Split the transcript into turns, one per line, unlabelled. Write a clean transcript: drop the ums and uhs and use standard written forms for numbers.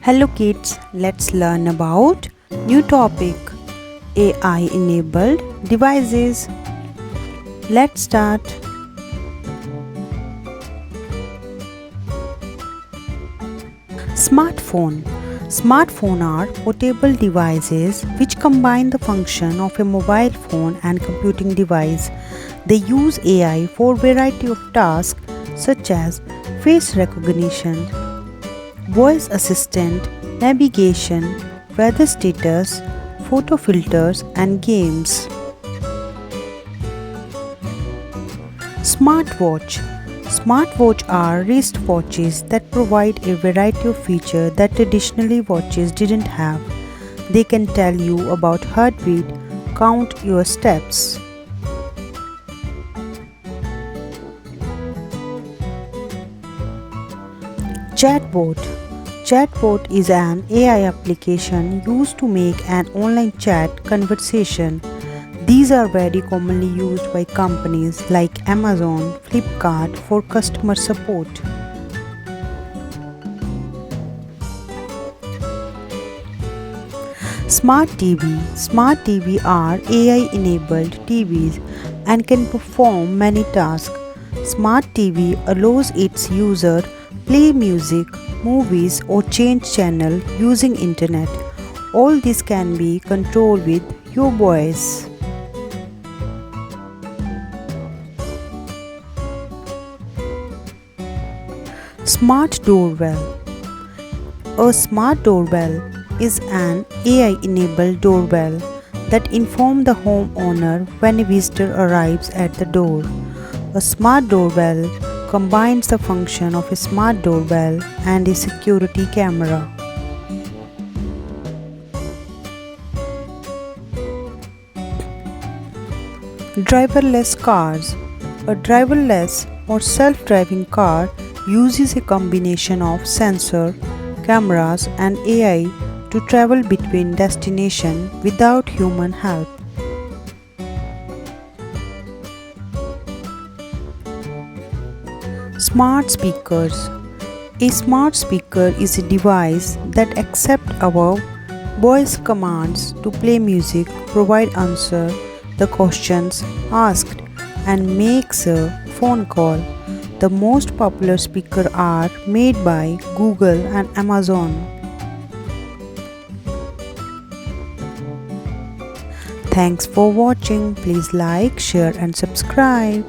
Hello kids, let's learn about new topic AI enabled devices. Let's start. Smartphone. Smartphone are portable devices which combine the function of a mobile phone and computing device. They use AI for variety of tasks such as face recognition, voice assistant, navigation, weather status, photo filters, and games. Smartwatch. Smartwatch are wristwatches that provide a variety of features that traditionally watches didn't have. They can tell you about heartbeat, count your steps. Chatbot. Chatbot is an AI application used to make an online chat conversation. These are very commonly used by companies like Amazon, Flipkart for customer support. Smart TV. Smart TV are AI-enabled TVs and can perform many tasks. Smart TV allows its user play music, movies or change channel using internet. All this can be controlled with your voice. Smart doorbell. A smart doorbell is an AI-enabled doorbell that informs the homeowner when a visitor arrives at the door. A smart doorbell combines the function of a smart doorbell and a security camera. Driverless cars. A driverless or self-driving car uses a combination of sensor, cameras and AI to travel between destinations without human help. Smart speakers. A smart speaker is a device that accepts our voice commands to play music, provide answer the questions asked, and makes a phone call. The most popular speakers are made by Google and Amazon. Thanks for watching. Please like, share and subscribe.